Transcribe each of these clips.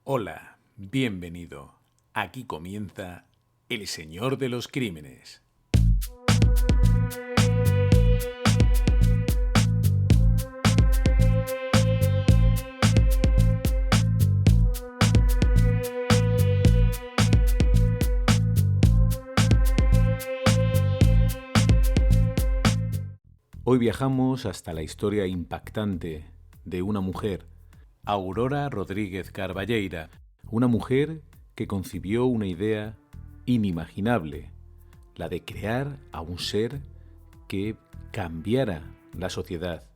Hola, bienvenido. Aquí comienza El Señor de los Crímenes. Hoy viajamos hasta la historia impactante de una mujer, Aurora Rodríguez Carballeira, una mujer que concibió una idea inimaginable, la de crear a un ser que cambiara la sociedad.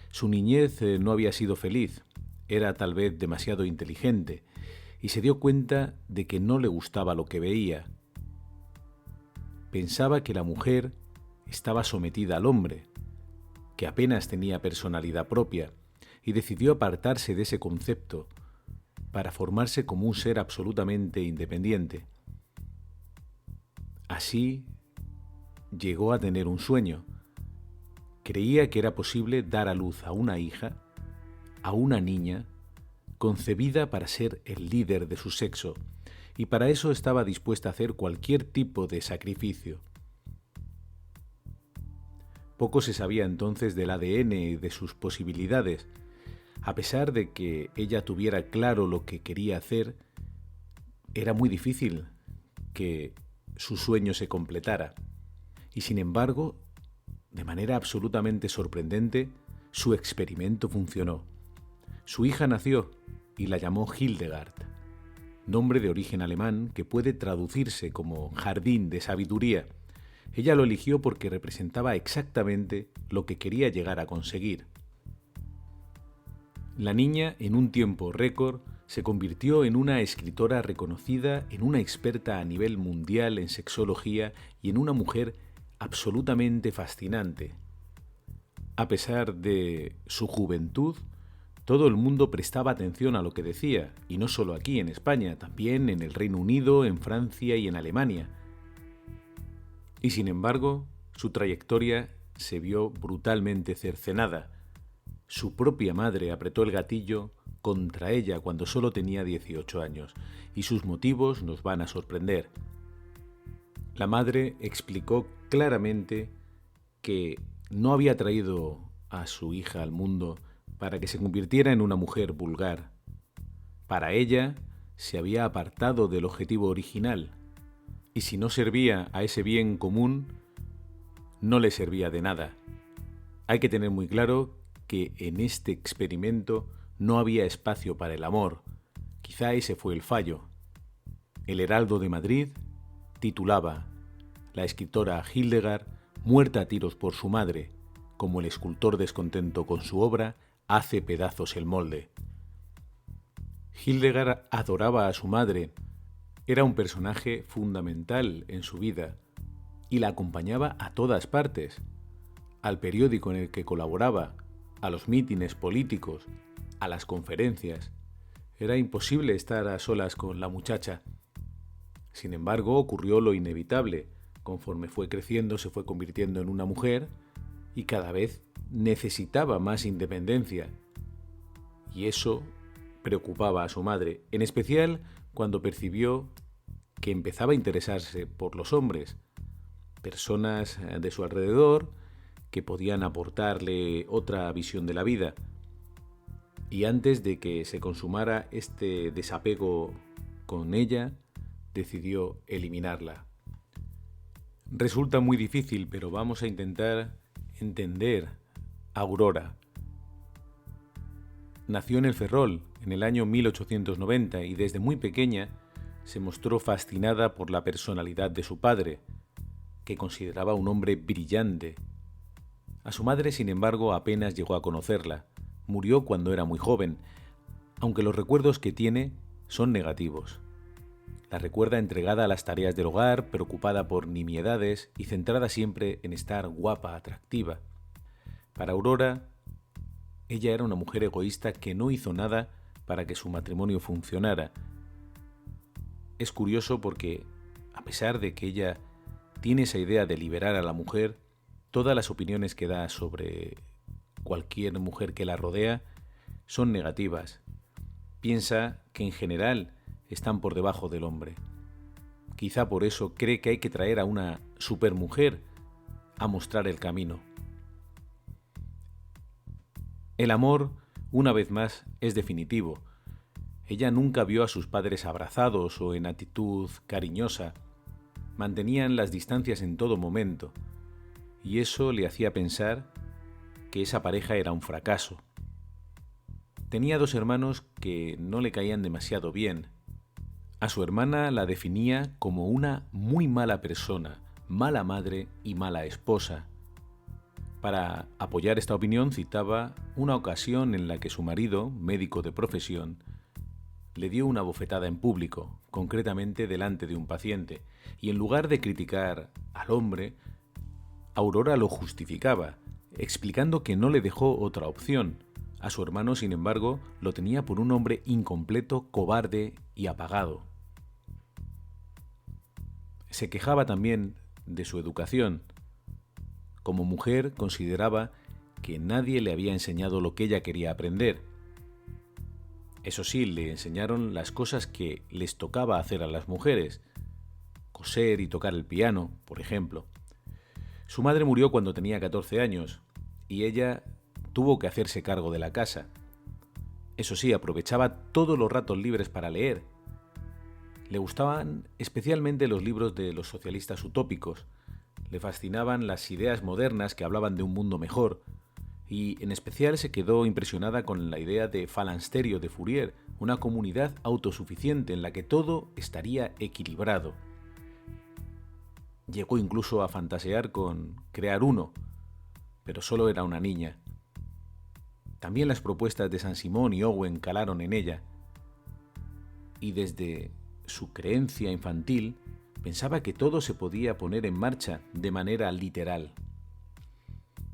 Su niñez no había sido feliz, era tal vez demasiado inteligente y se dio cuenta de que no le gustaba lo que veía. Pensaba que la mujer estaba sometida al hombre, que apenas tenía personalidad propia, y decidió apartarse de ese concepto para formarse como un ser absolutamente independiente. Así llegó a tener un sueño. Creía que era posible dar a luz a una hija, a una niña, concebida para ser el líder de su sexo, y para eso estaba dispuesta a hacer cualquier tipo de sacrificio. Poco se sabía entonces del ADN y de sus posibilidades. A pesar de que ella tuviera claro lo que quería hacer, era muy difícil que su sueño se completara. Y sin embargo, de manera absolutamente sorprendente, su experimento funcionó. Su hija nació y la llamó Hildegard, nombre de origen alemán que puede traducirse como jardín de sabiduría. Ella lo eligió porque representaba exactamente lo que quería llegar a conseguir. La niña, en un tiempo récord, se convirtió en una escritora reconocida, en una experta a nivel mundial en sexología y en una mujer absolutamente fascinante. A pesar de su juventud, todo el mundo prestaba atención a lo que decía, y no solo aquí en España, también en el Reino Unido, en Francia y en Alemania. Y sin embargo, su trayectoria se vio brutalmente cercenada. Su propia madre apretó el gatillo contra ella cuando solo tenía 18 años, y sus motivos nos van a sorprender. La madre explicó claramente que no había traído a su hija al mundo para que se convirtiera en una mujer vulgar. Para ella, se había apartado del objetivo original, y si no servía a ese bien común, no le servía de nada. Hay que tener muy claro que en este experimento no había espacio para el amor. Quizá ese fue el fallo. El Heraldo de Madrid titulaba: La escritora Hildegard muerta a tiros por su madre, como el escultor descontento con su obra hace pedazos el molde. Hildegard adoraba a su madre, era un personaje fundamental en su vida y la acompañaba a todas partes, al periódico en el que colaboraba, a los mítines políticos, a las conferencias. Era imposible estar a solas con la muchacha. Sin embargo, ocurrió lo inevitable. Conforme fue creciendo, se fue convirtiendo en una mujer y cada vez necesitaba más independencia. Y eso preocupaba a su madre, en especial cuando percibió que empezaba a interesarse por los hombres, personas de su alrededor que podían aportarle otra visión de la vida. Y antes de que se consumara este desapego con ella, decidió eliminarla. Resulta muy difícil, pero vamos a intentar entender a Aurora. Nació en el Ferrol en el año 1890 y desde muy pequeña se mostró fascinada por la personalidad de su padre, que consideraba un hombre brillante. A su madre, sin embargo, apenas llegó a conocerla. Murió cuando era muy joven, aunque los recuerdos que tiene son negativos. La recuerda entregada a las tareas del hogar, preocupada por nimiedades y centrada siempre en estar guapa, atractiva. Para Aurora, ella era una mujer egoísta que no hizo nada para que su matrimonio funcionara. Es curioso porque, a pesar de que ella tiene esa idea de liberar a la mujer, todas las opiniones que da sobre cualquier mujer que la rodea son negativas. Piensa que en general están por debajo del hombre. Quizá por eso cree que hay que traer a una supermujer a mostrar el camino. El amor, una vez más, es definitivo. Ella nunca vio a sus padres abrazados o en actitud cariñosa. Mantenían las distancias en todo momento, y eso le hacía pensar que esa pareja era un fracaso. Tenía 2 hermanos que no le caían demasiado bien. A su hermana la definía como una muy mala persona, mala madre y mala esposa. Para apoyar esta opinión citaba una ocasión en la que su marido, médico de profesión, le dio una bofetada en público, concretamente delante de un paciente, y en lugar de criticar al hombre, Aurora lo justificaba, explicando que no le dejó otra opción. A su hermano, sin embargo, lo tenía por un hombre incompleto, cobarde y apagado. Se quejaba también de su educación. Como mujer, consideraba que nadie le había enseñado lo que ella quería aprender. Eso sí, le enseñaron las cosas que les tocaba hacer a las mujeres: coser y tocar el piano, por ejemplo. Su madre murió cuando tenía 14 años y ella tuvo que hacerse cargo de la casa. Eso sí, aprovechaba todos los ratos libres para leer. Le gustaban especialmente los libros de los socialistas utópicos. Le fascinaban las ideas modernas que hablaban de un mundo mejor, y en especial se quedó impresionada con la idea de Phalansterio de Fourier, una comunidad autosuficiente en la que todo estaría equilibrado. Llegó incluso a fantasear con crear uno, pero solo era una niña. También las propuestas de Saint-Simon y Owen calaron en ella, y desde su creencia infantil pensaba que todo se podía poner en marcha de manera literal.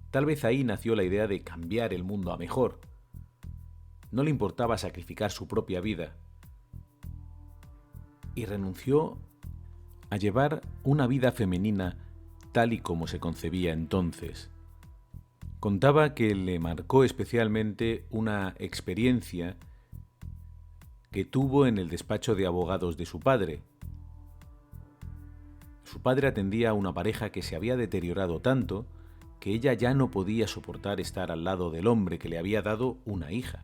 Tal vez ahí nació la idea de cambiar el mundo a mejor. No le importaba sacrificar su propia vida y renunció a llevar una vida femenina tal y como se concebía entonces. Contaba que le marcó especialmente una experiencia que tuvo en el despacho de abogados de su padre. Su padre atendía a una pareja que se había deteriorado tanto que ella ya no podía soportar estar al lado del hombre que le había dado una hija.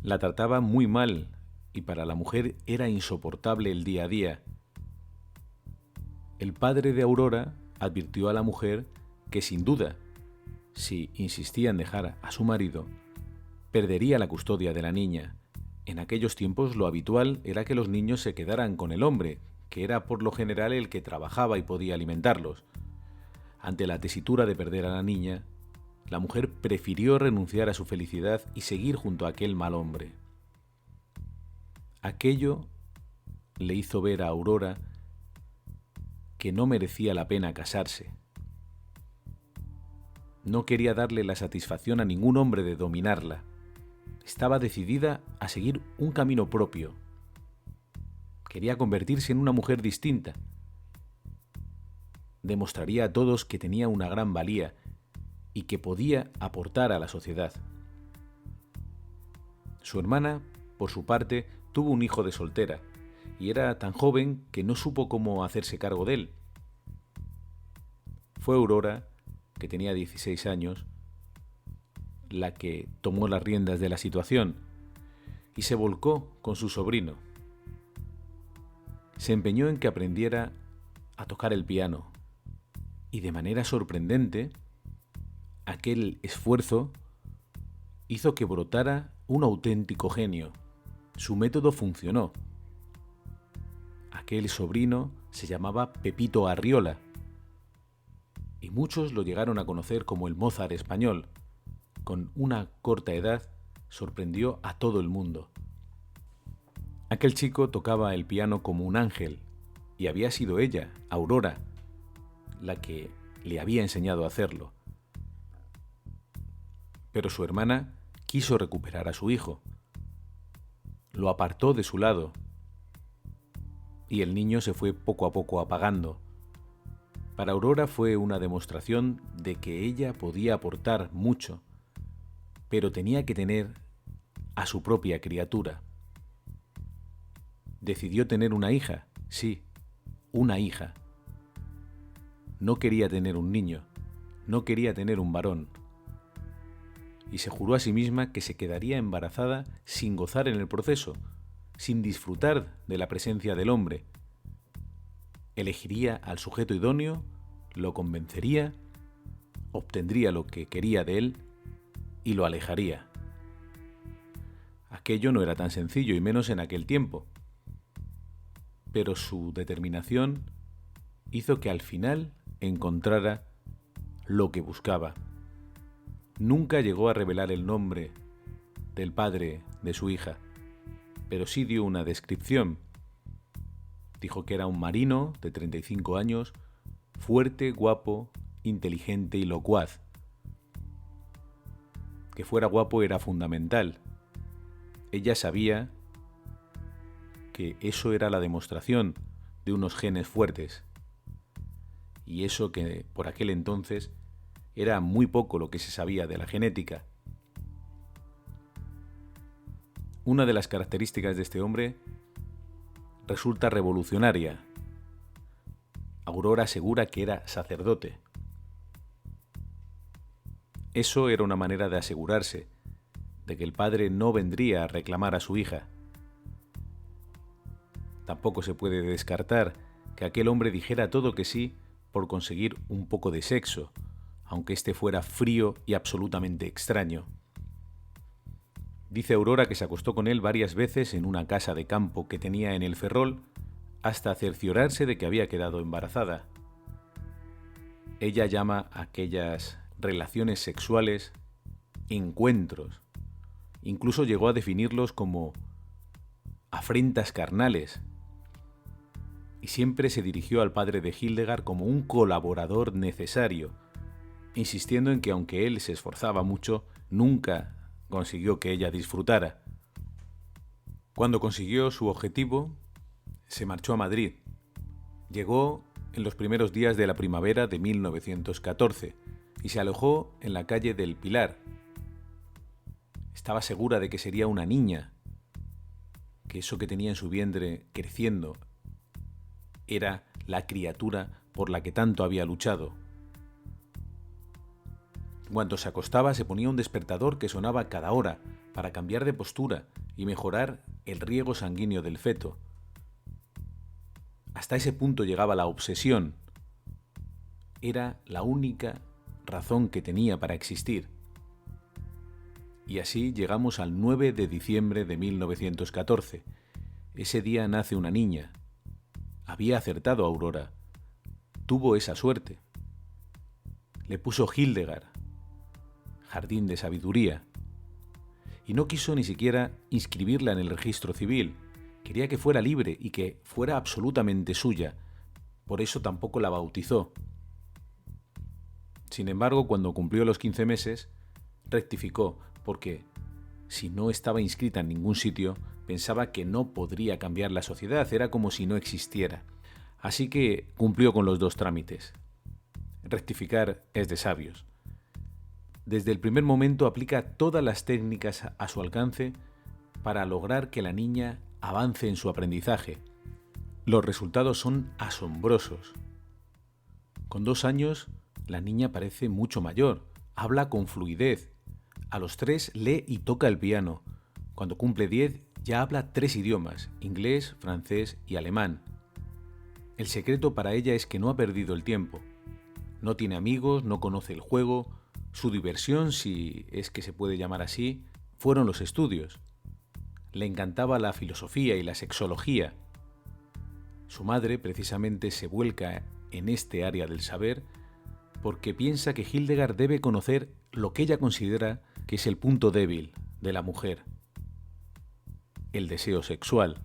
La trataba muy mal y para la mujer era insoportable el día a día. El padre de Aurora advirtió a la mujer que sin duda, si insistía en dejar a su marido, perdería la custodia de la niña. En aquellos tiempos lo habitual era que los niños se quedaran con el hombre, que era por lo general el que trabajaba y podía alimentarlos. Ante la tesitura de perder a la niña, la mujer prefirió renunciar a su felicidad y seguir junto a aquel mal hombre. Aquello le hizo ver a Aurora que no merecía la pena casarse. No quería darle la satisfacción a ningún hombre de dominarla. Estaba decidida a seguir un camino propio. Quería convertirse en una mujer distinta. Demostraría a todos que tenía una gran valía y que podía aportar a la sociedad. Su hermana, por su parte, tuvo un hijo de soltera y era tan joven que no supo cómo hacerse cargo de él. Fue Aurora, que tenía 16 años, la que tomó las riendas de la situación y se volcó con su sobrino. Se empeñó en que aprendiera a tocar el piano y de manera sorprendente, aquel esfuerzo hizo que brotara un auténtico genio. Su método funcionó. Aquel sobrino se llamaba Pepito Arriola y muchos lo llegaron a conocer como el Mozart español. Con una corta edad sorprendió a todo el mundo. Aquel chico tocaba el piano como un ángel y había sido ella, Aurora, la que le había enseñado a hacerlo. Pero su hermana quiso recuperar a su hijo. Lo apartó de su lado y el niño se fue poco a poco apagando. Para Aurora fue una demostración de que ella podía aportar mucho, pero tenía que tener a su propia criatura. Decidió tener una hija, sí, una hija. No quería tener un niño, no quería tener un varón. Y se juró a sí misma que se quedaría embarazada sin gozar en el proceso, sin disfrutar de la presencia del hombre. Elegiría al sujeto idóneo, lo convencería, obtendría lo que quería de él y lo alejaría. Aquello no era tan sencillo, y menos en aquel tiempo. Pero su determinación hizo que al final encontrara lo que buscaba. Nunca llegó a revelar el nombre del padre de su hija, pero sí dio una descripción. Dijo que era un marino de 35 años, fuerte, guapo, inteligente y locuaz. Que fuera guapo era fundamental. Ella sabía que eso era la demostración de unos genes fuertes. Y eso que por aquel entonces era muy poco lo que se sabía de la genética. Una de las características de este hombre resulta revolucionaria. Aurora asegura que era sacerdote. Eso era una manera de asegurarse de que el padre no vendría a reclamar a su hija. Tampoco se puede descartar que aquel hombre dijera todo que sí por conseguir un poco de sexo, aunque éste fuera frío y absolutamente extraño. Dice Aurora que se acostó con él varias veces en una casa de campo que tenía en el Ferrol hasta cerciorarse de que había quedado embarazada. Ella llama a aquellas relaciones sexuales encuentros. Incluso llegó a definirlos como afrentas carnales. Y siempre se dirigió al padre de Hildegard como un colaborador necesario, insistiendo en que aunque él se esforzaba mucho, nunca consiguió que ella disfrutara. Cuando consiguió su objetivo, se marchó a Madrid. Llegó en los primeros días de la primavera de 1914 y se alojó en la calle del Pilar. Estaba segura de que sería una niña, que eso que tenía en su vientre creciendo era la criatura por la que tanto había luchado. Cuando se acostaba se ponía un despertador que sonaba cada hora para cambiar de postura y mejorar el riego sanguíneo del feto. Hasta ese punto llegaba la obsesión. Era la única razón que tenía para existir. Y así llegamos al 9 de diciembre de 1914. Ese día nace una niña. Había acertado Aurora. Tuvo esa suerte. Le puso Hildegard, jardín de sabiduría. Y no quiso ni siquiera inscribirla en el registro civil. Quería que fuera libre y que fuera absolutamente suya. Por eso tampoco la bautizó. Sin embargo, cuando cumplió los 15 meses, rectificó, porque si no estaba inscrita en ningún sitio, pensaba que no podría cambiar la sociedad, era como si no existiera. Así que cumplió con los dos trámites. Rectificar es de sabios. Desde el primer momento aplica todas las técnicas a su alcance para lograr que la niña avance en su aprendizaje. Los resultados son asombrosos. Con 2 años, la niña parece mucho mayor, habla con fluidez. A los 3 lee y toca el piano. Cuando cumple 10 ya habla 3 idiomas, inglés, francés y alemán. El secreto para ella es que no ha perdido el tiempo. No tiene amigos, no conoce el juego. Su diversión, si es que se puede llamar así, fueron los estudios. Le encantaba la filosofía y la sexología. Su madre precisamente se vuelca en este área del saber porque piensa que Hildegard debe conocer lo que ella considera que es el punto débil de la mujer, el deseo sexual.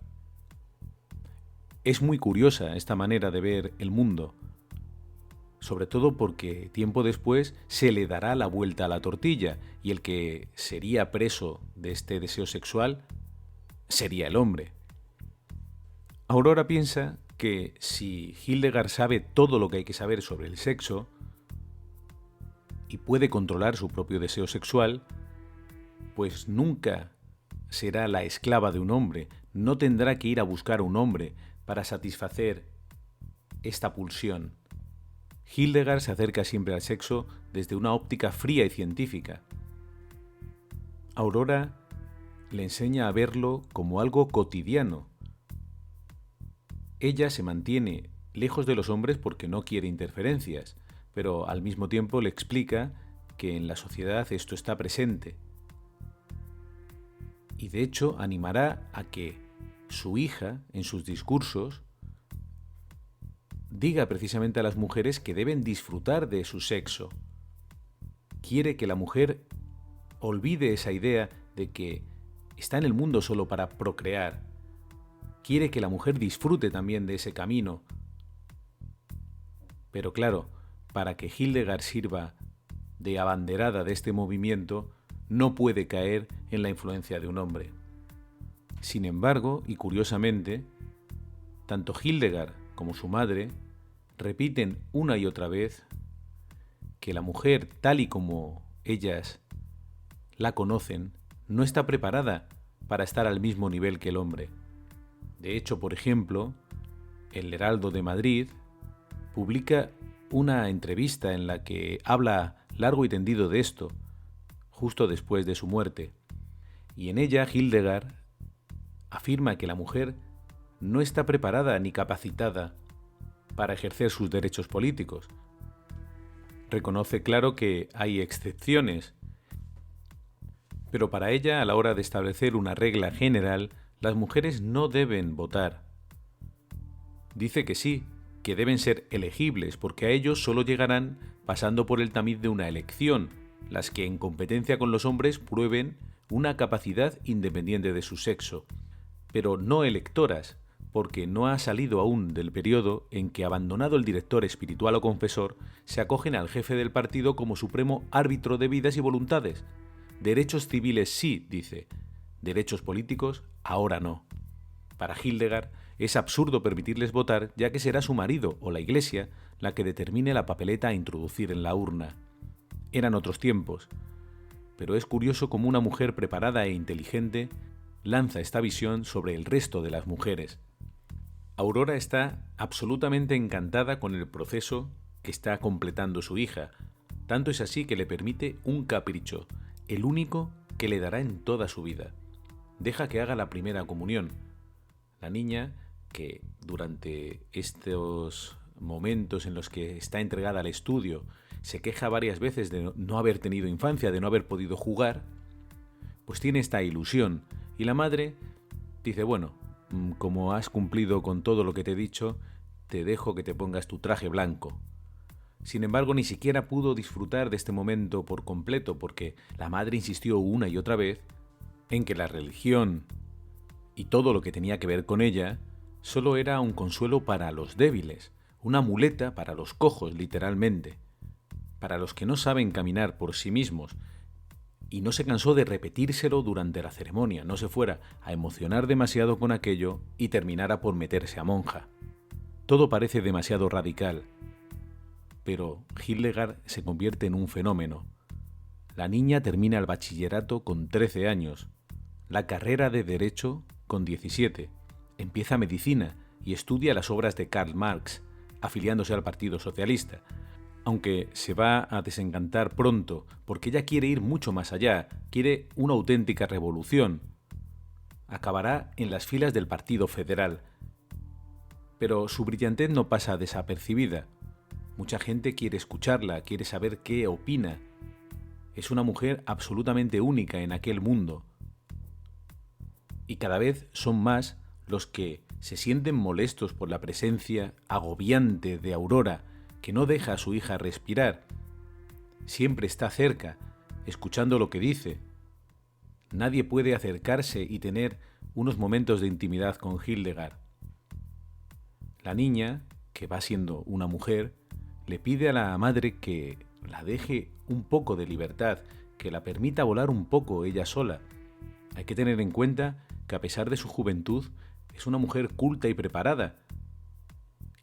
Es muy curiosa esta manera de ver el mundo, sobre todo porque tiempo después se le dará la vuelta a la tortilla y el que sería preso de este deseo sexual sería el hombre. Aurora piensa que si Hildegard sabe todo lo que hay que saber sobre el sexo y puede controlar su propio deseo sexual, pues nunca será la esclava de un hombre, no tendrá que ir a buscar a un hombre para satisfacer esta pulsión. Hildegard se acerca siempre al sexo desde una óptica fría y científica. Aurora le enseña a verlo como algo cotidiano. Ella se mantiene lejos de los hombres porque no quiere interferencias, pero al mismo tiempo le explica que en la sociedad esto está presente. Y de hecho animará a que su hija, en sus discursos, diga precisamente a las mujeres que deben disfrutar de su sexo. Quiere que la mujer olvide esa idea de que está en el mundo solo para procrear. Quiere que la mujer disfrute también de ese camino. Pero claro, para que Hildegard sirva de abanderada de este movimiento, no puede caer en la influencia de un hombre. Sin embargo, y curiosamente, tanto Hildegard como su madre repiten una y otra vez que la mujer, tal y como ellas la conocen, no está preparada para estar al mismo nivel que el hombre. De hecho, por ejemplo, el Heraldo de Madrid publica una entrevista en la que habla largo y tendido de esto, justo después de su muerte. Y en ella Hildegard afirma que la mujer no está preparada ni capacitada para ejercer sus derechos políticos. Reconoce, claro, que hay excepciones, pero para ella, a la hora de establecer una regla general, las mujeres no deben votar. Dice que sí, que deben ser elegibles, porque a ellos solo llegarán pasando por el tamiz de una elección, las que en competencia con los hombres prueben una capacidad independiente de su sexo, pero no electoras, porque no ha salido aún del periodo en que, abandonado el director espiritual o confesor, se acogen al jefe del partido como supremo árbitro de vidas y voluntades. Derechos civiles sí, dice, derechos políticos ahora no. Para Hildegard es absurdo permitirles votar, ya que será su marido o la Iglesia la que determine la papeleta a introducir en la urna. Eran otros tiempos, pero es curioso cómo una mujer preparada e inteligente lanza esta visión sobre el resto de las mujeres. Aurora está absolutamente encantada con el proceso que está completando su hija. Tanto es así que le permite un capricho, el único que le dará en toda su vida. Deja que haga la primera comunión. La niña, que durante estos momentos en los que está entregada al estudio se queja varias veces de no haber tenido infancia, de no haber podido jugar, pues tiene esta ilusión. Y la madre dice, bueno, como has cumplido con todo lo que te he dicho, te dejo que te pongas tu traje blanco. Sin embargo, ni siquiera pudo disfrutar de este momento por completo, porque la madre insistió una y otra vez en que la religión y todo lo que tenía que ver con ella solo era un consuelo para los débiles, una muleta para los cojos, literalmente, para los que no saben caminar por sí mismos. Y no se cansó de repetírselo durante la ceremonia, no se fuera a emocionar demasiado con aquello y terminara por meterse a monja. Todo parece demasiado radical, pero Hildegard se convierte en un fenómeno. La niña termina el bachillerato con 13 años, la carrera de Derecho con 17, empieza medicina y estudia las obras de Karl Marx, afiliándose al Partido Socialista, aunque se va a desencantar pronto porque ella quiere ir mucho más allá, quiere una auténtica revolución. Acabará en las filas del Partido Federal, pero su brillantez no pasa desapercibida. Mucha gente quiere escucharla, quiere saber qué opina. Es una mujer absolutamente única en aquel mundo. Y cada vez son más los que se sienten molestos por la presencia agobiante de Aurora, que no deja a su hija respirar. Siempre está cerca, escuchando lo que dice. Nadie puede acercarse y tener unos momentos de intimidad con Hildegard. La niña, que va siendo una mujer, le pide a la madre que la deje un poco de libertad, que la permita volar un poco ella sola. Hay que tener en cuenta que a pesar de su juventud, es una mujer culta y preparada,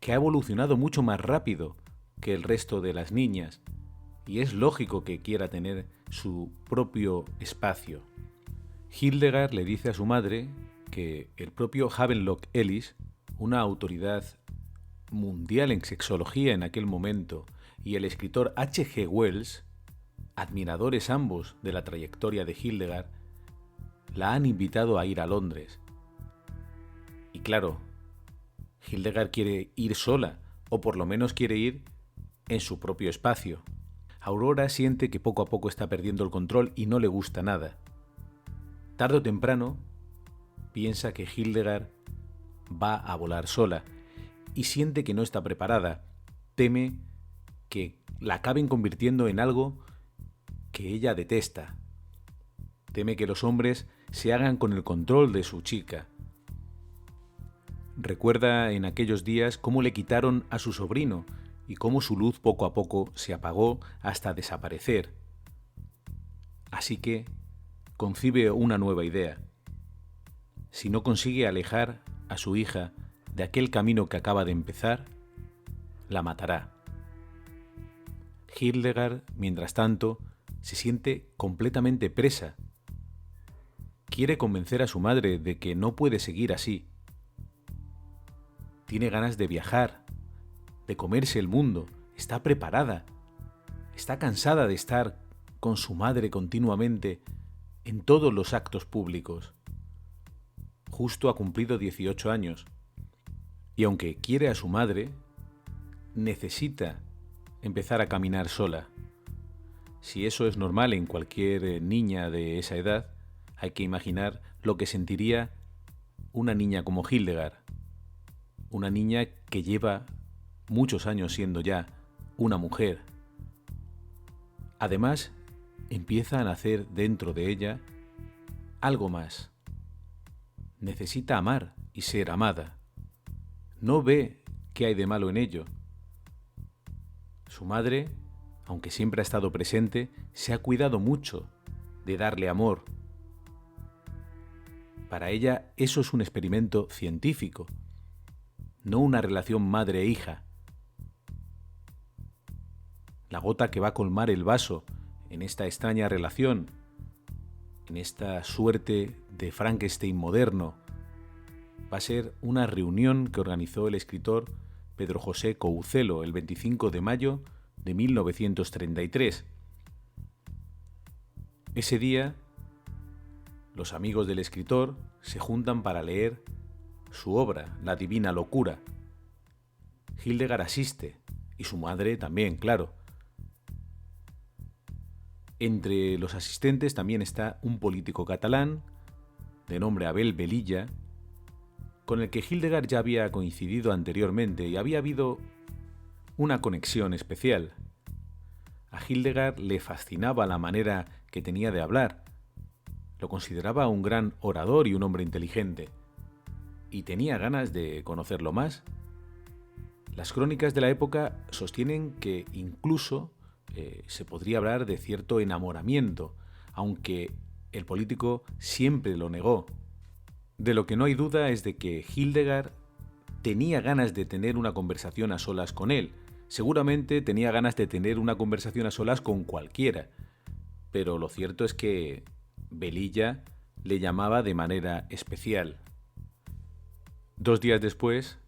que ha evolucionado mucho más rápido que el resto de las niñas, y es lógico que quiera tener su propio espacio. Hildegard le dice a su madre que el propio Havelock Ellis, una autoridad mundial en sexología en aquel momento, y el escritor H.G. Wells, admiradores ambos de la trayectoria de Hildegard, la han invitado a ir a Londres. Y claro, Hildegard quiere ir sola, o por lo menos quiere ir en su propio espacio. Aurora siente que poco a poco está perdiendo el control y no le gusta nada. Tarde o temprano, piensa que Hildegard va a volar sola y siente que no está preparada. Teme que la acaben convirtiendo en algo que ella detesta. Teme que los hombres se hagan con el control de su chica. Recuerda en aquellos días cómo le quitaron a su sobrino y cómo su luz poco a poco se apagó hasta desaparecer. Así que concibe una nueva idea. Si no consigue alejar a su hija de aquel camino que acaba de empezar, la matará. Hildegard, mientras tanto, se siente completamente presa. Quiere convencer a su madre de que no puede seguir así. Tiene ganas de viajar, de comerse el mundo, está preparada, está cansada de estar con su madre continuamente en todos los actos públicos. Justo ha cumplido 18 años y aunque quiere a su madre, necesita empezar a caminar sola. Si eso es normal en cualquier niña de esa edad, hay que imaginar lo que sentiría una niña como Hildegard, una niña que lleva muchos años siendo ya una mujer. Además, empieza a nacer dentro de ella algo más. Necesita amar y ser amada. No ve qué hay de malo en ello. Su madre, aunque siempre ha estado presente, se ha cuidado mucho de darle amor. Para ella eso es un experimento científico, no una relación madre e hija. La gota que va a colmar el vaso en esta extraña relación, en esta suerte de Frankenstein moderno, va a ser una reunión que organizó el escritor Pedro José Couselo el 25 de mayo de 1933. Ese día, los amigos del escritor se juntan para leer su obra, La Divina Locura. Hildegard asiste, y su madre también, claro. Entre los asistentes también está un político catalán, de nombre Abel Velilla, con el que Hildegard ya había coincidido anteriormente y había habido una conexión especial. A Hildegard le fascinaba la manera que tenía de hablar. Lo consideraba un gran orador y un hombre inteligente, y tenía ganas de conocerlo más. Las crónicas de la época sostienen que incluso se podría hablar de cierto enamoramiento, aunque el político siempre lo negó. De lo que no hay duda es de que Hildegard tenía ganas de tener una conversación a solas con él. Seguramente tenía ganas de tener una conversación a solas con cualquiera, pero lo cierto es que Velilla le llamaba de manera especial. 2 días después,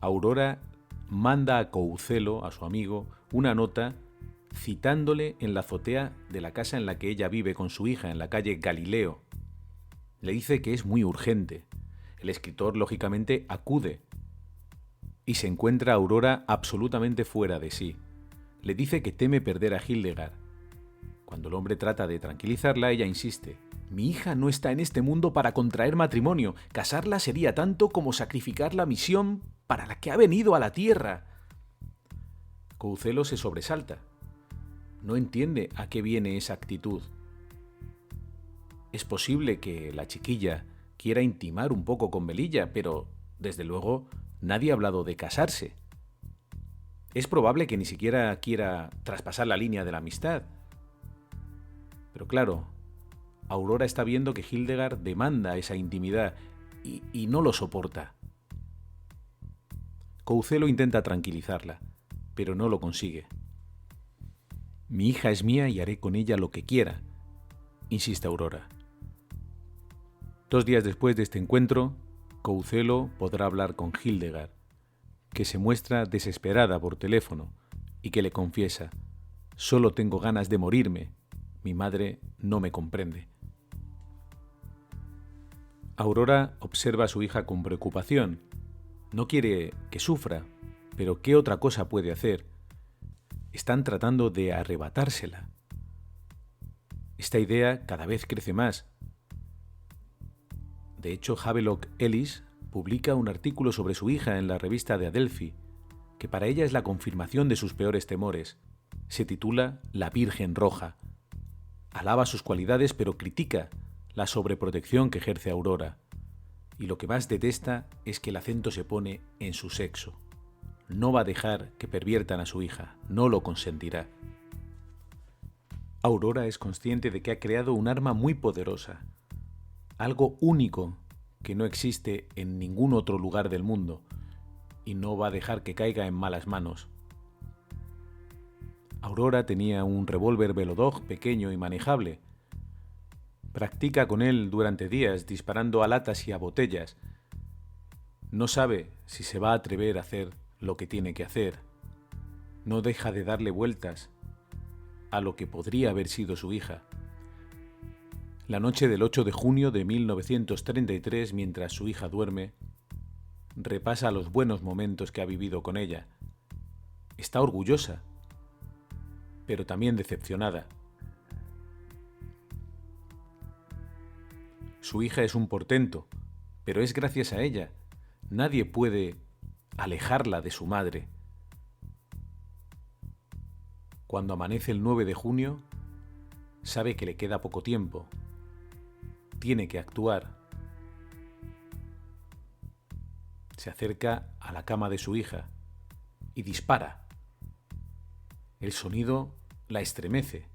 Aurora manda a Couselo, a su amigo, una nota citándole en la azotea de la casa en la que ella vive con su hija, en la calle Galileo. Le dice que es muy urgente. El escritor, lógicamente, acude y se encuentra a Aurora absolutamente fuera de sí. Le dice que teme perder a Hildegard. Cuando el hombre trata de tranquilizarla, ella insiste: «Mi hija no está en este mundo para contraer matrimonio. Casarla sería tanto como sacrificar la misión para la que ha venido a la tierra». Couselo se sobresalta. No entiende a qué viene esa actitud. Es posible que la chiquilla quiera intimar un poco con Velilla, pero, desde luego, nadie ha hablado de casarse. Es probable que ni siquiera quiera traspasar la línea de la amistad. Pero claro, Aurora está viendo que Hildegard demanda esa intimidad y no lo soporta. Couselo intenta tranquilizarla, pero no lo consigue. «Mi hija es mía y haré con ella lo que quiera», insiste Aurora. 2 días después de este encuentro, Couselo podrá hablar con Hildegard, que se muestra desesperada por teléfono y que le confiesa: «Solo tengo ganas de morirme. Mi madre no me comprende». Aurora observa a su hija con preocupación. No quiere que sufra, pero ¿qué otra cosa puede hacer? Están tratando de arrebatársela. Esta idea cada vez crece más. De hecho, Havelock Ellis publica un artículo sobre su hija en la revista de Adelphi, que para ella es la confirmación de sus peores temores. Se titula La Virgen Roja. Alaba sus cualidades, pero critica la sobreprotección que ejerce Aurora. Y lo que más detesta es que el acento se pone en su sexo. No va a dejar que perviertan a su hija, no lo consentirá. Aurora es consciente de que ha creado un arma muy poderosa, algo único que no existe en ningún otro lugar del mundo, y no va a dejar que caiga en malas manos. Aurora tenía un revólver Velodog pequeño y manejable. Practica con él durante días, disparando a latas y a botellas. No sabe si se va a atrever a hacer lo que tiene que hacer. No deja de darle vueltas a lo que podría haber sido su hija. La noche del 8 de junio de 1933, mientras su hija duerme, repasa los buenos momentos que ha vivido con ella. Está orgullosa, pero también decepcionada. Su hija es un portento, pero es gracias a ella. Nadie puede alejarla de su madre. Cuando amanece el 9 de junio, sabe que le queda poco tiempo. Tiene que actuar. Se acerca a la cama de su hija y dispara. El sonido la estremece.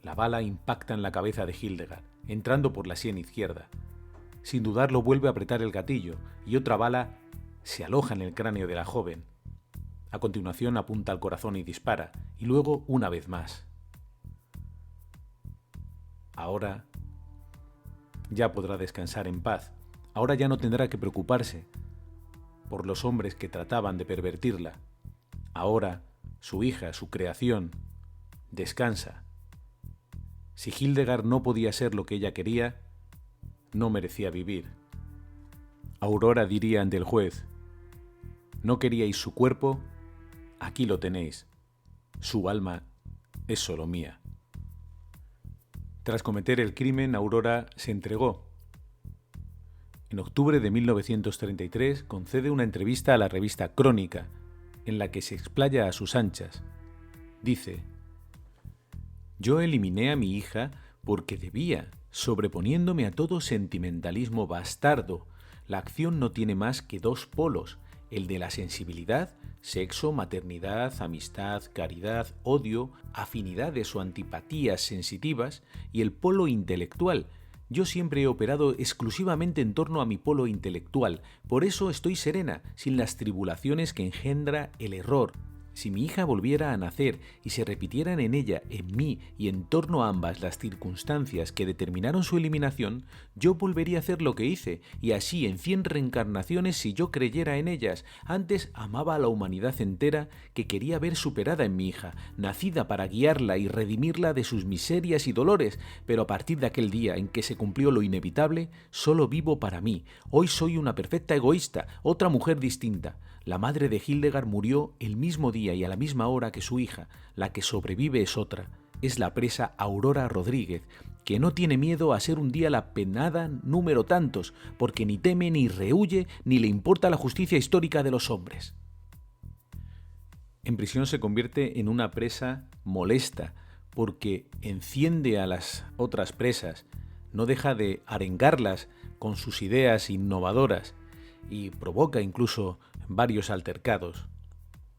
La bala impacta en la cabeza de Hildegard, entrando por la sien izquierda. Sin dudarlo, vuelve a apretar el gatillo y otra bala se aloja en el cráneo de la joven. A continuación apunta al corazón y dispara, y luego una vez más. Ahora ya podrá descansar en paz. Ahora ya no tendrá que preocuparse por los hombres que trataban de pervertirla. Ahora su hija, su creación, descansa. Si Hildegard no podía ser lo que ella quería, no merecía vivir. Aurora diría ante el juez: «No queríais su cuerpo, aquí lo tenéis. Su alma es solo mía». Tras cometer el crimen, Aurora se entregó. En octubre de 1933 concede una entrevista a la revista Crónica, en la que se explaya a sus anchas. Dice: «Yo eliminé a mi hija porque debía, sobreponiéndome a todo sentimentalismo bastardo. La acción no tiene más que 2 polos, el de la sensibilidad, sexo, maternidad, amistad, caridad, odio, afinidades o antipatías sensitivas, y el polo intelectual. Yo siempre he operado exclusivamente en torno a mi polo intelectual, por eso estoy serena, sin las tribulaciones que engendra el error. Si mi hija volviera a nacer y se repitieran en ella, en mí y en torno a ambas las circunstancias que determinaron su eliminación, yo volvería a hacer lo que hice, y así en 100 reencarnaciones si yo creyera en ellas. Antes amaba a la humanidad entera, que quería ver superada en mi hija, nacida para guiarla y redimirla de sus miserias y dolores, pero a partir de aquel día en que se cumplió lo inevitable, solo vivo para mí. Hoy soy una perfecta egoísta, otra mujer distinta. La madre de Hildegard murió el mismo día y a la misma hora que su hija. La que sobrevive es otra. Es la presa Aurora Rodríguez, que no tiene miedo a ser un día la penada número tantos, porque ni teme ni rehúye ni le importa la justicia histórica de los hombres». En prisión se convierte en una presa molesta, porque enciende a las otras presas, no deja de arengarlas con sus ideas innovadoras y provoca incluso varios altercados.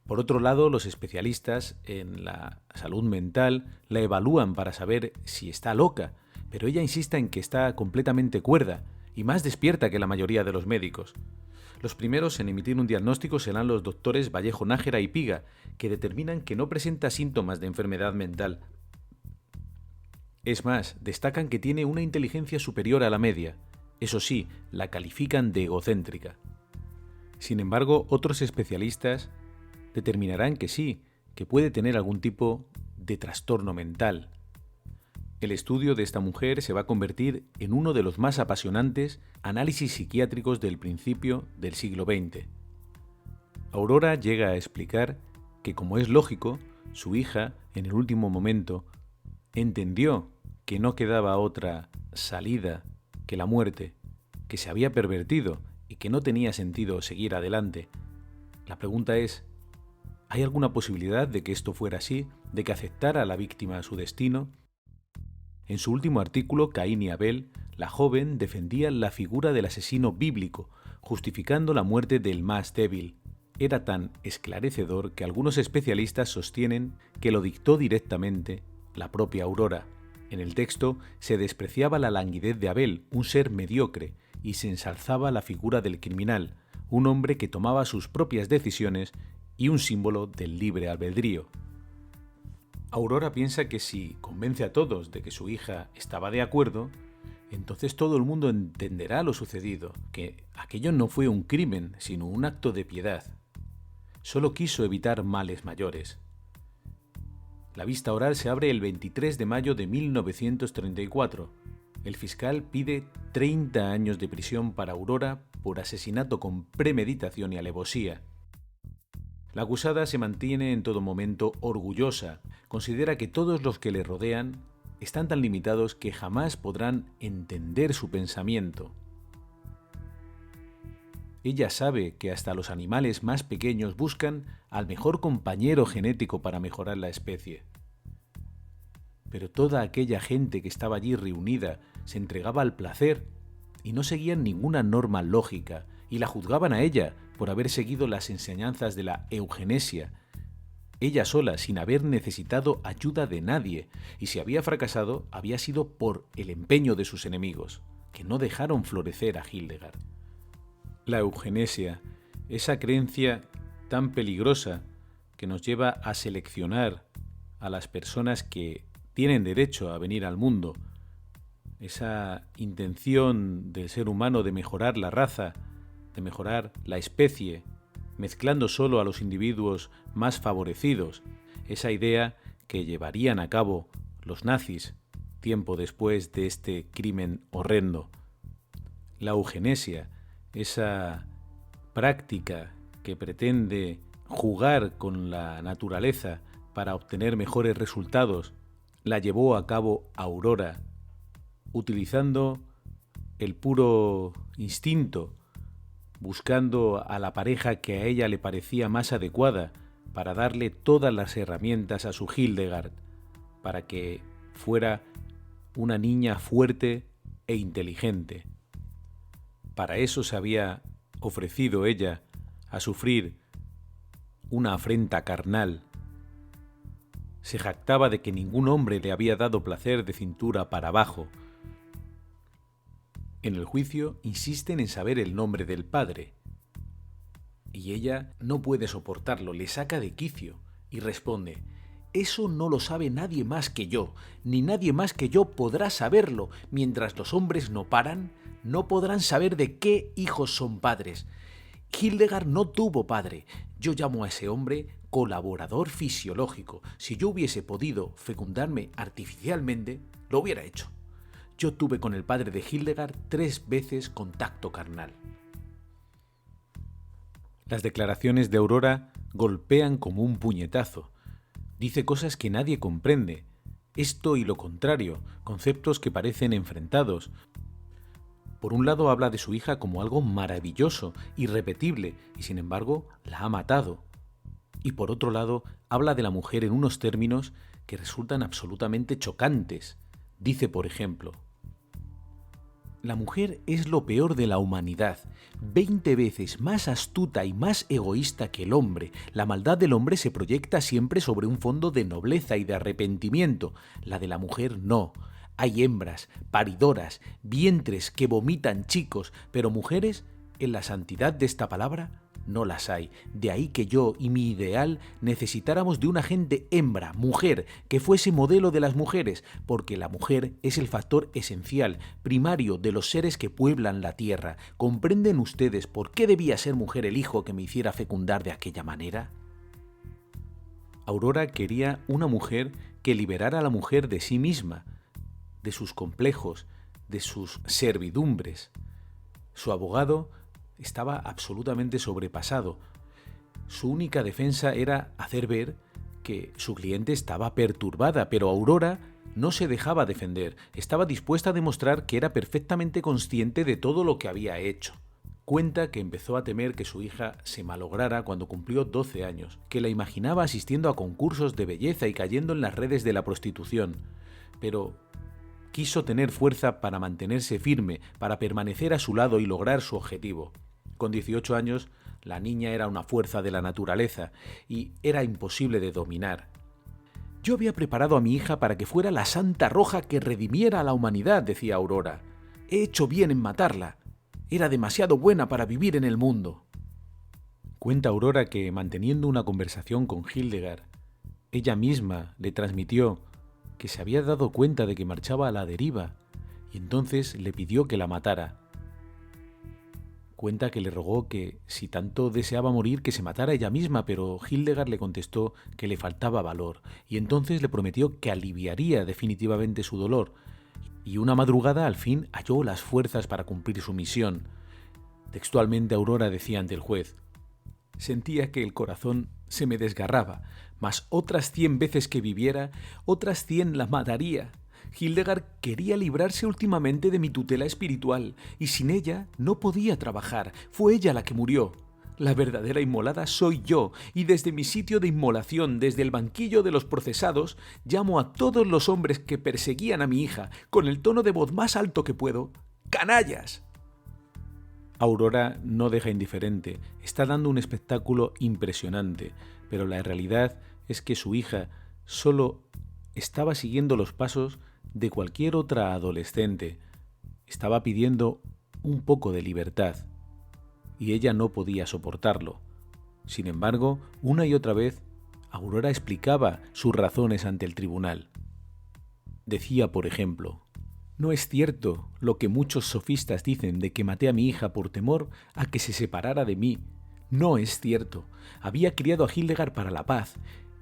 Por otro lado, los especialistas en la salud mental la evalúan para saber si está loca, pero ella insiste en que está completamente cuerda y más despierta que la mayoría de los médicos. Los primeros en emitir un diagnóstico serán los doctores Vallejo Nájera y Piga, que determinan que no presenta síntomas de enfermedad mental. Es más, destacan que tiene una inteligencia superior a la media. Eso sí, la califican de egocéntrica. Sin embargo, otros especialistas determinarán que sí, que puede tener algún tipo de trastorno mental. El estudio de esta mujer se va a convertir en uno de los más apasionantes análisis psiquiátricos del principio del siglo XX. Aurora llega a explicar que, como es lógico, su hija, en el último momento, entendió que no quedaba otra salida que la muerte, que se había pervertido y que no tenía sentido seguir adelante. La pregunta es, ¿hay alguna posibilidad de que esto fuera así, de que aceptara a la víctima su destino? En su último artículo, Caín y Abel, la joven defendía la figura del asesino bíblico, justificando la muerte del más débil. Era tan esclarecedor que algunos especialistas sostienen que lo dictó directamente la propia Aurora. En el texto se despreciaba la languidez de Abel, un ser mediocre, y se ensalzaba la figura del criminal, un hombre que tomaba sus propias decisiones y un símbolo del libre albedrío. Aurora piensa que si convence a todos de que su hija estaba de acuerdo, entonces todo el mundo entenderá lo sucedido, que aquello no fue un crimen, sino un acto de piedad. Solo quiso evitar males mayores. La vista oral se abre el 23 de mayo de 1934. El fiscal pide 30 años de prisión para Aurora por asesinato con premeditación y alevosía. La acusada se mantiene en todo momento orgullosa, considera que todos los que le rodean están tan limitados que jamás podrán entender su pensamiento. Ella sabe que hasta los animales más pequeños buscan al mejor compañero genético para mejorar la especie. Pero toda aquella gente que estaba allí reunida se entregaba al placer y no seguían ninguna norma lógica y la juzgaban a ella por haber seguido las enseñanzas de la eugenesia, ella sola, sin haber necesitado ayuda de nadie, y si había fracasado, había sido por el empeño de sus enemigos, que no dejaron florecer a Hildegard. La eugenesia, esa creencia tan peligrosa que nos lleva a seleccionar a las personas que tienen derecho a venir al mundo, esa intención del ser humano de mejorar la raza, de mejorar la especie, mezclando solo a los individuos más favorecidos, esa idea que llevarían a cabo los nazis tiempo después de este crimen horrendo. La eugenesia, esa práctica que pretende jugar con la naturaleza para obtener mejores resultados, la llevó a cabo Aurora, utilizando el puro instinto, buscando a la pareja que a ella le parecía más adecuada para darle todas las herramientas a su Hildegard, para que fuera una niña fuerte e inteligente. Para eso se había ofrecido ella a sufrir una afrenta carnal. Se jactaba de que ningún hombre le había dado placer de cintura para abajo. En el juicio insisten en saber el nombre del padre. Y ella no puede soportarlo, le saca de quicio y responde: «Eso no lo sabe nadie más que yo, ni nadie más que yo podrá saberlo. Mientras los hombres no paran, no podrán saber de qué hijos son padres. Hildegard no tuvo padre. Yo llamo a ese hombre colaborador fisiológico. Si yo hubiese podido fecundarme artificialmente, lo hubiera hecho. Yo tuve con el padre de Hildegard 3 veces contacto carnal». Las declaraciones de Aurora golpean como un puñetazo. Dice cosas que nadie comprende. Esto y lo contrario, conceptos que parecen enfrentados. Por un lado habla de su hija como algo maravilloso, irrepetible, y sin embargo la ha matado. Y por otro lado habla de la mujer en unos términos que resultan absolutamente chocantes. Dice, por ejemplo: «La mujer es lo peor de la humanidad, 20 veces más astuta y más egoísta que el hombre. La maldad del hombre se proyecta siempre sobre un fondo de nobleza y de arrepentimiento. La de la mujer no. Hay hembras, paridoras, vientres que vomitan chicos, pero mujeres, en la santidad de esta palabra, no las hay. De ahí que yo y mi ideal necesitáramos de una agente hembra, mujer, que fuese modelo de las mujeres, porque la mujer es el factor esencial, primario de los seres que pueblan la tierra. ¿Comprenden ustedes por qué debía ser mujer el hijo que me hiciera fecundar de aquella manera? Aurora quería una mujer que liberara a la mujer de sí misma, de sus complejos, de sus servidumbres. Su abogado estaba absolutamente sobrepasado. Su única defensa era hacer ver que su cliente estaba perturbada, pero Aurora no se dejaba defender. Estaba dispuesta a demostrar que era perfectamente consciente de todo lo que había hecho. Cuenta que empezó a temer que su hija se malograra cuando cumplió 12 años, que la imaginaba asistiendo a concursos de belleza y cayendo en las redes de la prostitución. Pero quiso tener fuerza para mantenerse firme, para permanecer a su lado y lograr su objetivo. Con 18 años, la niña era una fuerza de la naturaleza y era imposible de dominar. Yo había preparado a mi hija para que fuera la Santa Roja que redimiera a la humanidad, decía Aurora. He hecho bien en matarla. Era demasiado buena para vivir en el mundo. Cuenta Aurora que, manteniendo una conversación con Hildegard, ella misma le transmitió que se había dado cuenta de que marchaba a la deriva y entonces le pidió que la matara. Cuenta que le rogó que, si tanto deseaba morir, que se matara ella misma, pero Hildegard le contestó que le faltaba valor y entonces le prometió que aliviaría definitivamente su dolor. Y una madrugada al fin halló las fuerzas para cumplir su misión. Textualmente Aurora decía ante el juez: «Sentía que el corazón se me desgarraba, mas otras 100 veces que viviera, otras 100 la mataría. Hildegard quería librarse últimamente de mi tutela espiritual, y sin ella no podía trabajar. Fue ella la que murió. La verdadera inmolada soy yo, y desde mi sitio de inmolación, desde el banquillo de los procesados, llamo a todos los hombres que perseguían a mi hija, con el tono de voz más alto que puedo: ¡canallas!». Aurora no deja indiferente, está dando un espectáculo impresionante, pero la realidad es que su hija solo estaba siguiendo los pasos de cualquier otra adolescente. Estaba pidiendo un poco de libertad, y ella no podía soportarlo. Sin embargo, una y otra vez, Aurora explicaba sus razones ante el tribunal. Decía, por ejemplo: «No es cierto lo que muchos sofistas dicen de que maté a mi hija por temor a que se separara de mí. No es cierto. Había criado a Hildegard para la paz.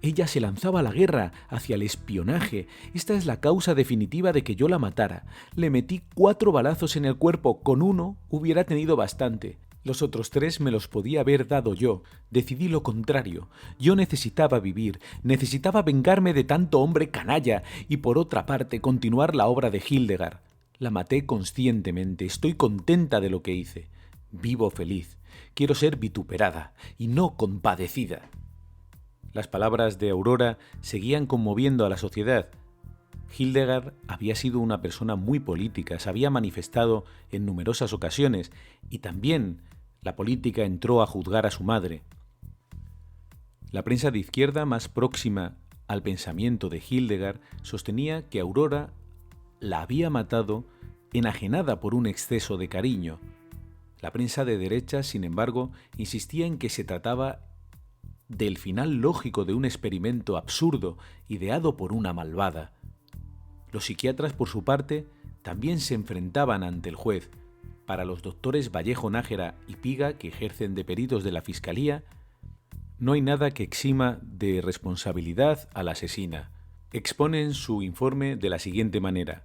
Ella se lanzaba a la guerra, hacia el espionaje. Esta es la causa definitiva de que yo la matara. Le metí 4 balazos en el cuerpo. Con uno hubiera tenido bastante. Los otros 3 me los podía haber dado yo. Decidí lo contrario. Yo necesitaba vivir, necesitaba vengarme de tanto hombre canalla y, por otra parte, continuar la obra de Hildegard. La maté conscientemente. Estoy contenta de lo que hice. Vivo feliz. Quiero ser vituperada y no compadecida». Las palabras de Aurora seguían conmoviendo a la sociedad. Hildegard había sido una persona muy política, se había manifestado en numerosas ocasiones y también la política entró a juzgar a su madre. La prensa de izquierda más próxima al pensamiento de Hildegard sostenía que Aurora la había matado enajenada por un exceso de cariño. La prensa de derecha, sin embargo, insistía en que se trataba del final lógico de un experimento absurdo ideado por una malvada. Los psiquiatras, por su parte, también se enfrentaban ante el juez. Para los doctores Vallejo Nájera y Piga, que ejercen de peritos de la Fiscalía, no hay nada que exima de responsabilidad a la asesina. Exponen su informe de la siguiente manera: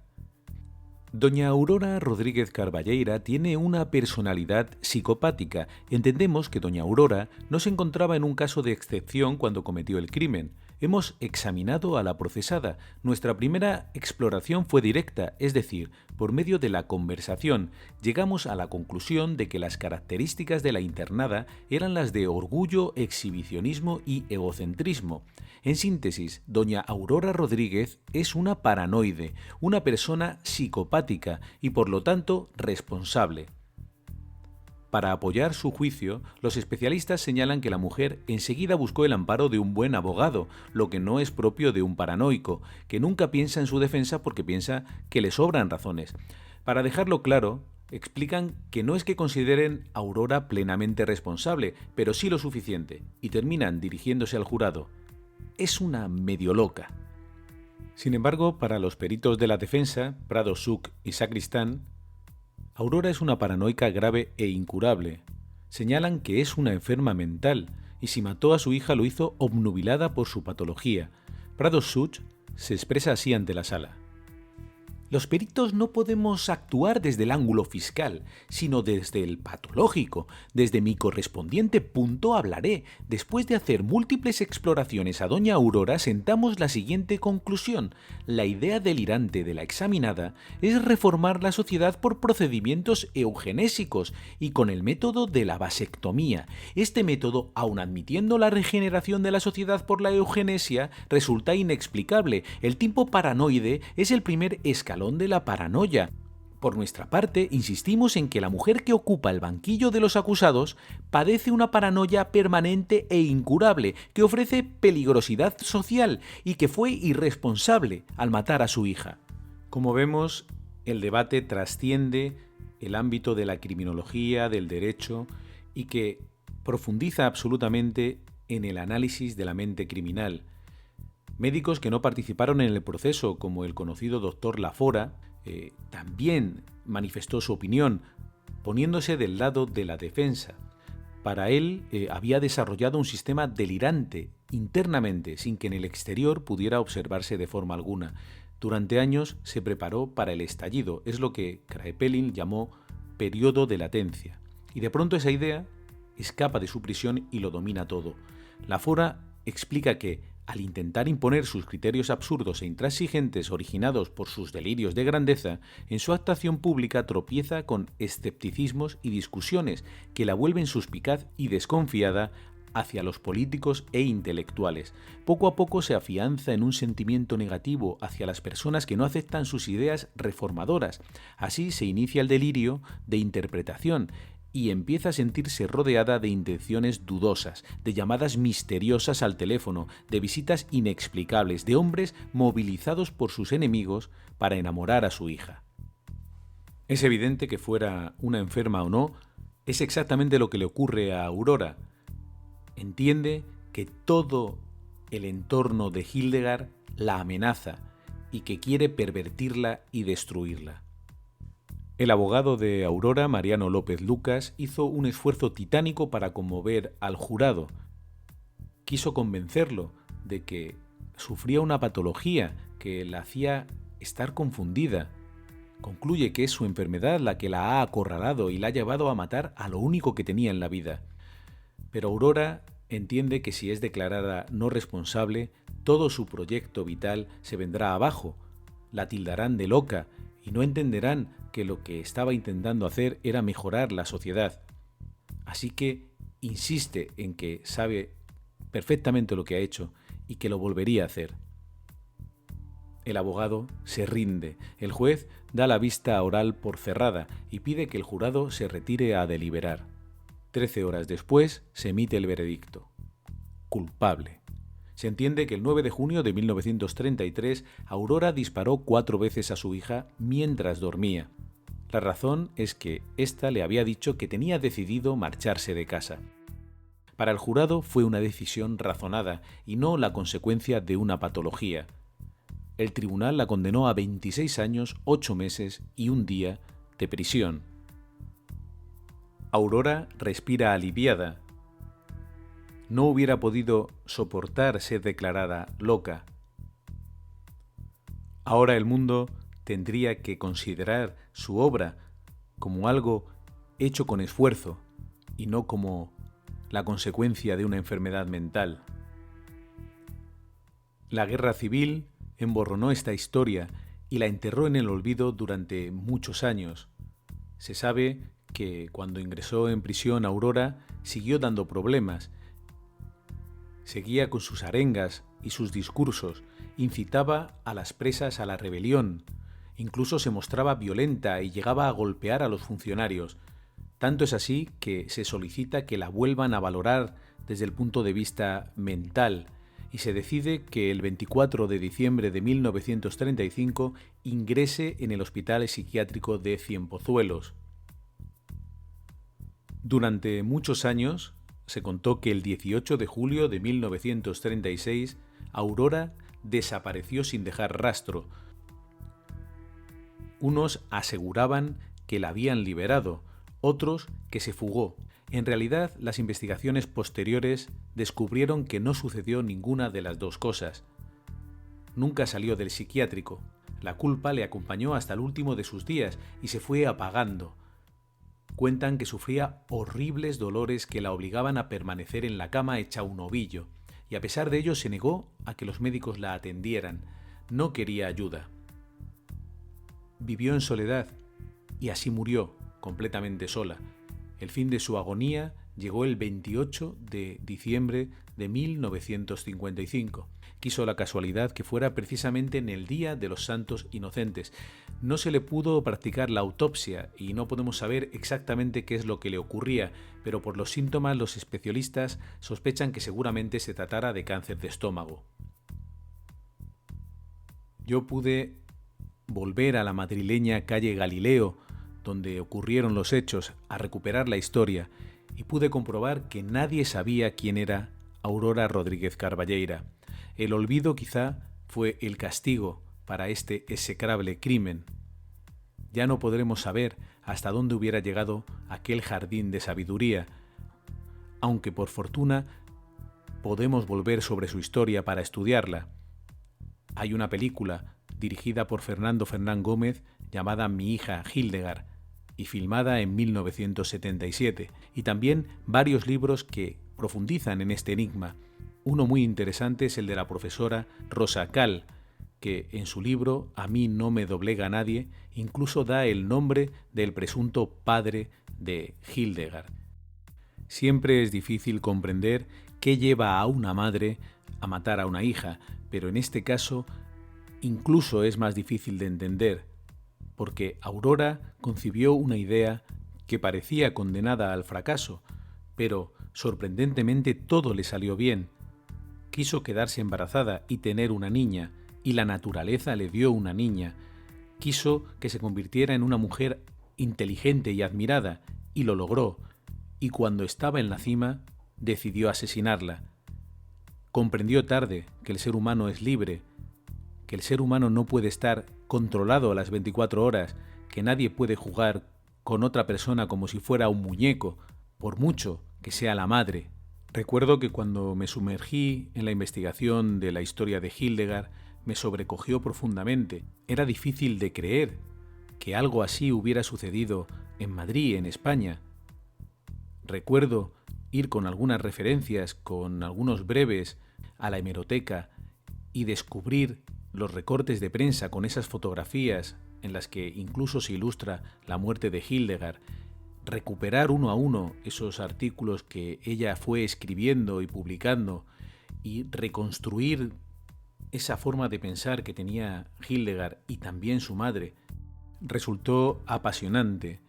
«Doña Aurora Rodríguez Carballeira tiene una personalidad psicopática. Entendemos que doña Aurora no se encontraba en un caso de excepción cuando cometió el crimen. Hemos examinado a la procesada. Nuestra primera exploración fue directa, es decir, por medio de la conversación. Llegamos a la conclusión de que las características de la internada eran las de orgullo, exhibicionismo y egocentrismo. En síntesis, doña Aurora Rodríguez es una paranoide, una persona psicopática y por lo tanto responsable». Para apoyar su juicio, los especialistas señalan que la mujer enseguida buscó el amparo de un buen abogado, lo que no es propio de un paranoico, que nunca piensa en su defensa porque piensa que le sobran razones. Para dejarlo claro, explican que no es que consideren a Aurora plenamente responsable, pero sí lo suficiente, y terminan dirigiéndose al jurado. Es una medio loca. Sin embargo, para los peritos de la defensa, Prado, Suk y Sacristán, Aurora es una paranoica grave e incurable. Señalan que es una enferma mental, y si mató a su hija lo hizo obnubilada por su patología. Prado Suk se expresa así ante la sala. Los peritos no podemos actuar desde el ángulo fiscal, sino desde el patológico. Desde mi correspondiente punto hablaré. Después de hacer múltiples exploraciones a doña Aurora, sentamos la siguiente conclusión. La idea delirante de la examinada es reformar la sociedad por procedimientos eugenésicos y con el método de la vasectomía. Este método, aun admitiendo la regeneración de la sociedad por la eugenesia, resulta inexplicable. El tipo paranoide es el primer escalón de la paranoia. Por nuestra parte, insistimos en que la mujer que ocupa el banquillo de los acusados padece una paranoia permanente e incurable que ofrece peligrosidad social y que fue irresponsable al matar a su hija. Como vemos, el debate trasciende el ámbito de la criminología, del derecho, y que profundiza absolutamente en el análisis de la mente criminal. Médicos que no participaron en el proceso, como el conocido doctor Lafora, también manifestó su opinión, poniéndose del lado de la defensa. Para él, había desarrollado un sistema delirante internamente, sin que en el exterior pudiera observarse de forma alguna. Durante años se preparó para el estallido, es lo que Kraepelin llamó periodo de latencia. Y de pronto esa idea escapa de su prisión y lo domina todo. Lafora explica que, al intentar imponer sus criterios absurdos e intransigentes originados por sus delirios de grandeza, en su actuación pública tropieza con escepticismos y discusiones que la vuelven suspicaz y desconfiada hacia los políticos e intelectuales. Poco a poco se afianza en un sentimiento negativo hacia las personas que no aceptan sus ideas reformadoras. Así se inicia el delirio de interpretación, y empieza a sentirse rodeada de intenciones dudosas, de llamadas misteriosas al teléfono, de visitas inexplicables, de hombres movilizados por sus enemigos para enamorar a su hija. Es evidente que fuera una enferma o no, es exactamente lo que le ocurre a Aurora. Entiende que todo el entorno de Hildegard la amenaza y que quiere pervertirla y destruirla. El abogado de Aurora, Mariano López Lucas, hizo un esfuerzo titánico para conmover al jurado. Quiso convencerlo de que sufría una patología que la hacía estar confundida. Concluye que es su enfermedad la que la ha acorralado y la ha llevado a matar a lo único que tenía en la vida. Pero Aurora entiende que si es declarada no responsable, todo su proyecto vital se vendrá abajo. La tildarán de loca y no entenderán que lo que estaba intentando hacer era mejorar la sociedad. Así que insiste en que sabe perfectamente lo que ha hecho y que lo volvería a hacer. El abogado se rinde. El juez da la vista oral por cerrada y pide que el jurado se retire a deliberar. 13 horas después se emite el veredicto. Culpable. Se entiende que el 9 de junio de 1933 Aurora disparó 4 veces a su hija mientras dormía. La razón es que ésta le había dicho que tenía decidido marcharse de casa. Para el jurado fue una decisión razonada y no la consecuencia de una patología. El tribunal la condenó a 26 años, 8 meses y 1 día de prisión. Aurora respira aliviada. No hubiera podido soportar ser declarada loca. Ahora el mundo tendría que considerar su obra como algo hecho con esfuerzo y no como la consecuencia de una enfermedad mental. La guerra civil emborronó esta historia y la enterró en el olvido durante muchos años. Se sabe que cuando ingresó en prisión Aurora siguió dando problemas. Seguía con sus arengas y sus discursos, incitaba a las presas a la rebelión, incluso se mostraba violenta y llegaba a golpear a los funcionarios. Tanto es así que se solicita que la vuelvan a valorar desde el punto de vista mental y se decide que el 24 de diciembre de 1935 ingrese en el Hospital Psiquiátrico de Cienpozuelos. Durante muchos años se contó que el 18 de julio de 1936 Aurora desapareció sin dejar rastro. Unos aseguraban que la habían liberado, otros que se fugó. En realidad, las investigaciones posteriores descubrieron que no sucedió ninguna de las dos cosas. Nunca salió del psiquiátrico. La culpa le acompañó hasta el último de sus días y se fue apagando. Cuentan que sufría horribles dolores que la obligaban a permanecer en la cama hecha un ovillo, y a pesar de ello se negó a que los médicos la atendieran. No quería ayuda. Vivió en soledad y así murió, completamente sola. El fin de su agonía llegó el 28 de diciembre de 1955. Quiso la casualidad que fuera precisamente en el Día de los Santos Inocentes. No se le pudo practicar la autopsia y no podemos saber exactamente qué es lo que le ocurría, pero por los síntomas los especialistas sospechan que seguramente se tratara de cáncer de estómago. Yo pude volver a la madrileña calle Galileo, donde ocurrieron los hechos, a recuperar la historia, y pude comprobar que nadie sabía quién era Aurora Rodríguez Carballeira. El olvido quizá fue el castigo para este execrable crimen. Ya no podremos saber hasta dónde hubiera llegado aquel jardín de sabiduría, aunque por fortuna podemos volver sobre su historia para estudiarla. Hay una película dirigida por Fernando Fernán Gómez llamada Mi hija Hildegard y filmada en 1977, y también varios libros que profundizan en este enigma. Uno muy interesante es el de la profesora Rosa Cal, que en su libro A mí no me doblega nadie incluso da el nombre del presunto padre de Hildegard. Siempre es difícil comprender qué lleva a una madre a matar a una hija, pero en este caso incluso es más difícil de entender, porque Aurora concibió una idea que parecía condenada al fracaso, pero sorprendentemente todo le salió bien. Quiso quedarse embarazada y tener una niña, y la naturaleza le dio una niña. Quiso que se convirtiera en una mujer inteligente y admirada, y lo logró, y cuando estaba en la cima, decidió asesinarla. Comprendió tarde que el ser humano es libre, que el ser humano no puede estar controlado a las 24 horas, que nadie puede jugar con otra persona como si fuera un muñeco, por mucho que sea la madre. Recuerdo que cuando me sumergí en la investigación de la historia de Hildegard, me sobrecogió profundamente. Era difícil de creer que algo así hubiera sucedido en Madrid, en España. Recuerdo ir con algunas referencias, con algunos breves, a la hemeroteca y descubrir los recortes de prensa con esas fotografías en las que incluso se ilustra la muerte de Hildegard, recuperar uno a uno esos artículos que ella fue escribiendo y publicando y reconstruir esa forma de pensar que tenía Hildegard y también su madre, resultó apasionante.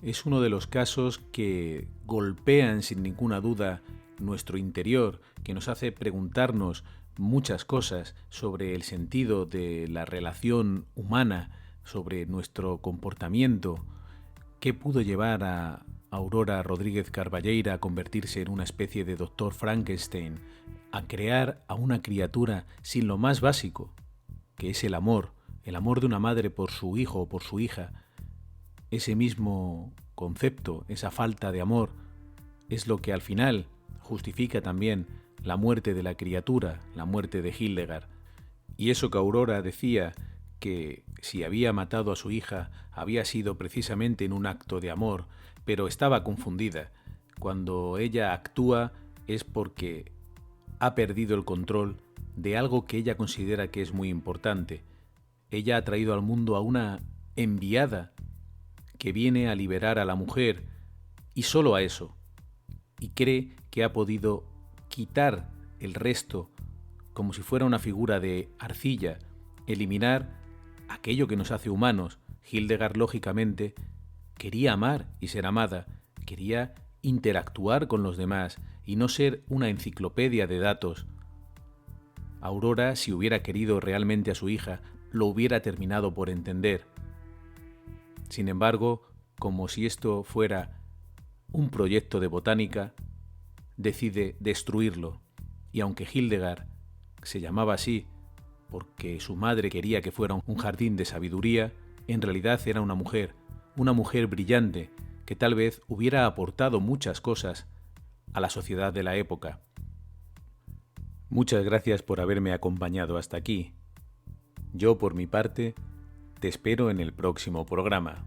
Es uno de los casos que golpean sin ninguna duda nuestro interior, que nos hace preguntarnos muchas cosas sobre el sentido de la relación humana, sobre nuestro comportamiento. ¿Qué pudo llevar a Aurora Rodríguez Carballeira a convertirse en una especie de doctor Frankenstein, a crear a una criatura sin lo más básico, que es el amor de una madre por su hijo o por su hija? Ese mismo concepto, esa falta de amor, es lo que al final justifica también la muerte de la criatura, la muerte de Hildegard. Y eso que Aurora decía, que si había matado a su hija había sido precisamente en un acto de amor, pero estaba confundida. Cuando ella actúa es porque ha perdido el control de algo que ella considera que es muy importante. Ella ha traído al mundo a una enviada que viene a liberar a la mujer, y solo a eso, y cree que ha podido quitar el resto como si fuera una figura de arcilla, eliminar aquello que nos hace humanos. Hildegard, lógicamente, quería amar y ser amada, quería interactuar con los demás y no ser una enciclopedia de datos. Aurora, si hubiera querido realmente a su hija, lo hubiera terminado por entender. Sin embargo, como si esto fuera un proyecto de botánica, decide destruirlo. Y aunque Hildegard se llamaba así porque su madre quería que fuera un jardín de sabiduría, en realidad era una mujer brillante que tal vez hubiera aportado muchas cosas a la sociedad de la época. Muchas gracias por haberme acompañado hasta aquí. Yo, por mi parte, te espero en el próximo programa.